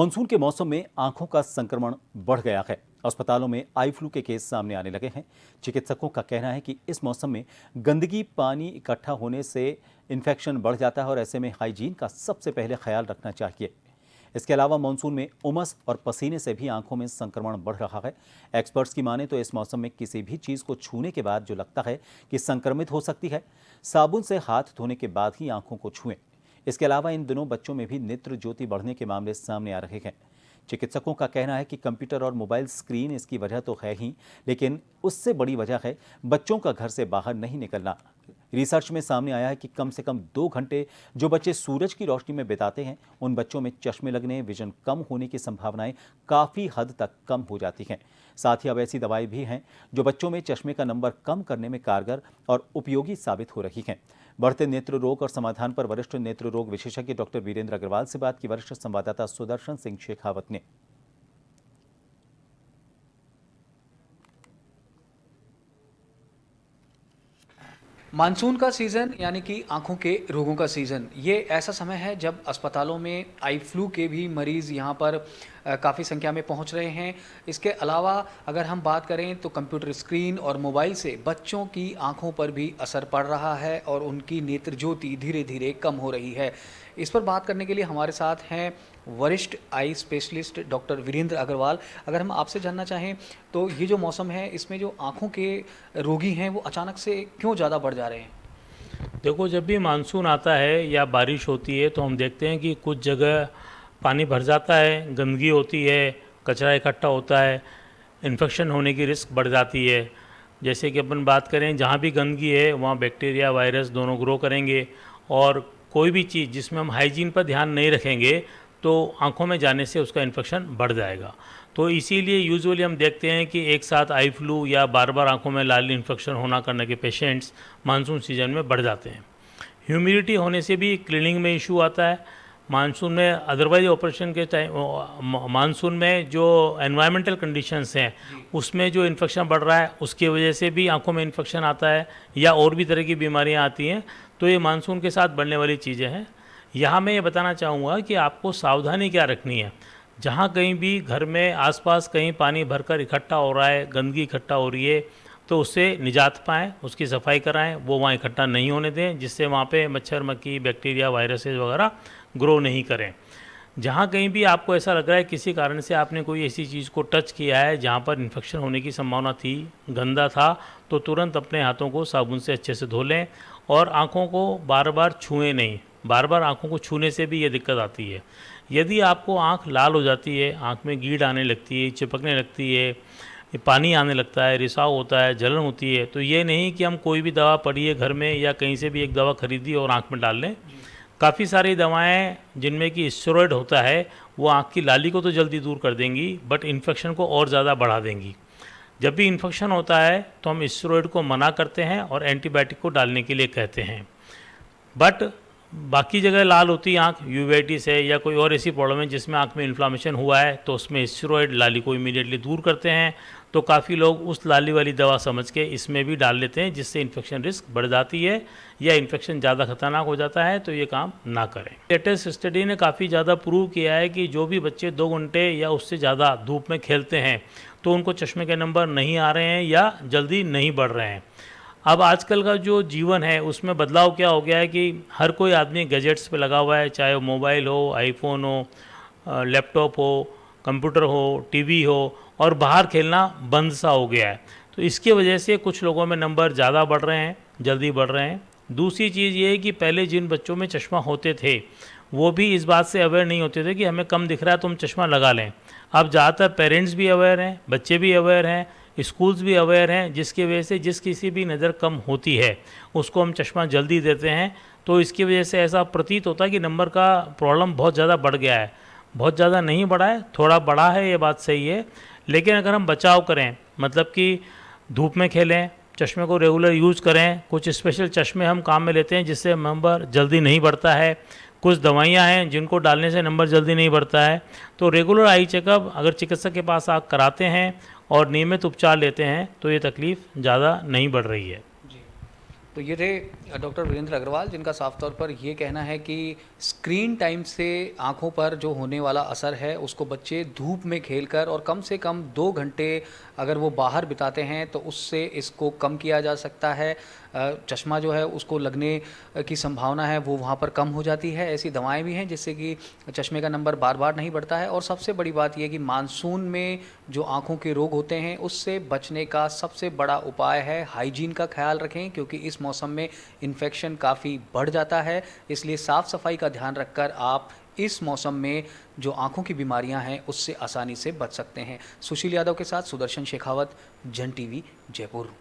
Monsoon के मौसम में आंखों का संक्रमण बढ़ गया है। अस्पतालों में आई फ्लू के केस सामने आने लगे हैं। चिकित्सकों का कहना है कि इस मौसम में गंदगी पानी इकट्ठा होने से इन्फेक्शन बढ़ जाता है और ऐसे में हाइजीन का सबसे पहले ख्याल रखना चाहिए। इसके अलावा मानसून में उमस और पसीने से भी आंखों में संक्रमण बढ़ रहा है। एक्सपर्ट्स की माने तो इस मौसम में किसी भी चीज़ को छूने के बाद जो लगता है कि संक्रमित हो सकती है, साबुन से हाथ धोने के बाद ही आंखों को छुएं। इसके अलावा इन दिनों बच्चों में भी नेत्र ज्योति बढ़ने के मामले सामने आ रहे हैं। चिकित्सकों का कहना है कि कंप्यूटर और मोबाइल स्क्रीन इसकी वजह तो है ही, लेकिन उससे बड़ी वजह है बच्चों का घर से बाहर नहीं निकलना। रिसर्च में सामने आया है कि कम से कम 2 घंटे जो बच्चे सूरज की रोशनी में बिताते हैं, उन बच्चों में चश्मे लगने, विजन कम होने की संभावनाएं काफ़ी हद तक कम हो जाती हैं। साथ ही अब ऐसी दवाएं भी हैं जो बच्चों में चश्मे का नंबर कम करने में कारगर और उपयोगी साबित हो रही हैं। बढ़ते नेत्र रोग और समाधान पर वरिष्ठ नेत्र रोग विशेषज्ञ डॉक्टर वीरेंद्र अग्रवाल से बात की वरिष्ठ संवाददाता सुदर्शन सिंह शेखावत ने। मानसून का सीज़न यानी कि आँखों के रोगों का सीज़न, ये ऐसा समय है जब अस्पतालों में आई फ्लू के भी मरीज़ यहाँ पर काफ़ी संख्या में पहुँच रहे हैं। इसके अलावा अगर हम बात करें तो कंप्यूटर स्क्रीन और मोबाइल से बच्चों की आँखों पर भी असर पड़ रहा है और उनकी नेत्र ज्योति धीरे धीरे कम हो रही है। इस पर बात करने के लिए हमारे साथ हैं वरिष्ठ eye specialist doctor Virendra Agarwal. अगर हम आपसे जानना चाहें तो ये जो मौसम है, इसमें जो आँखों के रोगी हैं वो अचानक से क्यों ज़्यादा बढ़ जा रहे हैं? देखो, जब भी मानसून आता है या बारिश होती है तो हम देखते हैं कि कुछ जगह पानी भर जाता है, गंदगी होती है, कचरा इकट्ठा होता है, इन्फेक्शन होने की रिस्क बढ़ जाती है। जैसे कि अपन बात करें, जहाँ भी गंदगी है वहाँ बैक्टीरिया वायरस दोनों ग्रो करेंगे और कोई भी चीज़ जिसमें हम हाइजीन पर ध्यान नहीं रखेंगे तो आंखों में जाने से उसका इन्फेक्शन बढ़ जाएगा। तो इसीलिए यूजुअली हम देखते हैं कि एक साथ आई फ्लू या बार बार आंखों में लाल इन्फेक्शन होना करने के पेशेंट्स मानसून सीजन में बढ़ जाते हैं। ह्यूमिडिटी होने से भी क्लीनिंग में इशू आता है। मानसून में अदरवाइज ऑपरेशन के टाइम मानसून में जो एनवायरमेंटल कंडीशंस हैं उसमें जो इन्फेक्शन बढ़ रहा है उसकी वजह से भी आंखों में इन्फेक्शन आता है या और भी तरह की बीमारियां आती हैं। तो ये मानसून के साथ बढ़ने वाली चीज़ें हैं। यहाँ मैं ये बताना चाहूँगा कि आपको सावधानी क्या रखनी है। जहाँ कहीं भी घर में आसपास कहीं पानी भरकर इकट्ठा हो रहा है, गंदगी इकट्ठा हो रही है, तो उससे निजात पाएँ, उसकी सफाई कराएं, वो वहाँ इकट्ठा नहीं होने दें, जिससे वहाँ पे मच्छर मक्खी बैक्टीरिया वायरसेस वगैरह ग्रो नहीं करें। जहाँ कहीं भी आपको ऐसा लग रहा है किसी कारण से आपने कोई ऐसी चीज़ को टच किया है जहाँ पर इन्फेक्शन होने की संभावना थी, गंदा था, तो तुरंत अपने हाथों को साबुन से अच्छे से धो लें और आँखों को बार बार छुएं नहीं। बार बार आँखों को छूने से भी ये दिक्कत आती है। यदि आपको आँख लाल हो जाती है, आँख में गीड़ आने लगती है, चिपकने लगती है, पानी आने लगता है, रिसाव होता है, जलन होती है, तो ये नहीं कि हम कोई भी दवा पड़ी है घर में या कहीं से भी एक दवा खरीदी और आँख में डाल लें। काफ़ी सारी दवाएं जिनमें कि स्टेरॉयड होता है वो आँख की लाली को तो जल्दी दूर कर देंगी बट इन्फेक्शन को और ज़्यादा बढ़ा देंगी। जब भी इन्फेक्शन होता है तो हम स्टेरॉयड को मना करते हैं और एंटीबायोटिक को डालने के लिए कहते हैं। बट बाकी जगह लाल होती है आँख, यूवेटिस है या कोई और ऐसी प्रॉब्लम है जिसमें आँख में इन्फ्लामेशन हुआ है, तो उसमें स्टेरॉयड लाली को इमीडिएटली दूर करते हैं। तो काफ़ी लोग उस लाली वाली दवा समझ के इसमें भी डाल लेते हैं, जिससे इन्फेक्शन रिस्क बढ़ जाती है या इन्फेक्शन ज़्यादा खतरनाक हो जाता है, तो ये काम ना करें। लेटेस्ट स्टडी ने काफ़ी ज़्यादा प्रूव किया है कि जो भी बच्चे 2 घंटे या उससे ज़्यादा धूप में खेलते हैं तो उनको चश्मे के नंबर नहीं आ रहे हैं या जल्दी नहीं बढ़ रहे हैं। अब आजकल का जो जीवन है उसमें बदलाव क्या हो गया है कि हर कोई आदमी गैजेट्स पे लगा हुआ है, चाहे वो मोबाइल हो, आईफोन हो, लैपटॉप हो, कंप्यूटर हो, टीवी हो, और बाहर खेलना बंद सा हो गया है। तो इसकी वजह से कुछ लोगों में नंबर ज़्यादा बढ़ रहे हैं, जल्दी बढ़ रहे हैं। दूसरी चीज़ ये है कि पहले जिन बच्चों में चश्मा होते थे वो भी इस बात से अवेयर नहीं होते थे कि हमें कम दिख रहा है तो हम चश्मा लगा लें। अब ज़्यादातर पेरेंट्स भी अवेयर हैं, बच्चे भी अवेयर हैं, स्कूल्स भी अवेयर हैं, जिसकी वजह से जिस किसी भी नज़र कम होती है उसको हम चश्मा जल्दी देते हैं। तो इसकी वजह से ऐसा प्रतीत होता है कि नंबर का प्रॉब्लम बहुत ज़्यादा बढ़ गया है। बहुत ज़्यादा नहीं बढ़ा है, थोड़ा बढ़ा है, ये बात सही है। लेकिन अगर हम बचाव करें, मतलब कि धूप में खेलें, चश्मे को रेगुलर यूज़ करें, कुछ स्पेशल चश्मे हम काम में लेते हैं जिससे नंबर जल्दी नहीं बढ़ता है, कुछ दवाइयाँ हैं जिनको डालने से नंबर जल्दी नहीं बढ़ता है। तो रेगुलर आई चेकअप अगर चिकित्सक के पास आप कराते हैं और नियमित उपचार लेते हैं तो ये तकलीफ़ ज़्यादा नहीं बढ़ रही है। जी, तो ये थे डॉक्टर वीरेंद्र अग्रवाल, जिनका साफ तौर पर ये कहना है कि स्क्रीन टाइम से आँखों पर जो होने वाला असर है उसको बच्चे धूप में खेलकर और कम से कम 2 घंटे अगर वो बाहर बिताते हैं तो उससे इसको कम किया जा सकता है। चश्मा जो है उसको लगने की संभावना है वो वहाँ पर कम हो जाती है। ऐसी दवाएं भी हैं जिससे कि चश्मे का नंबर बार बार नहीं बढ़ता है। और सबसे बड़ी बात यह कि मानसून में जो आँखों के रोग होते हैं उससे बचने का सबसे बड़ा उपाय है हाइजीन का ख्याल रखें, क्योंकि इस मौसम में इन्फेक्शन काफ़ी बढ़ जाता है। इसलिए साफ़ सफाई का ध्यान रखकर आप इस मौसम में जो आँखों की बीमारियां हैं उससे आसानी से बच सकते हैं। सुशील यादव के साथ सुदर्शन शेखावत, जन टीवी, जयपुर।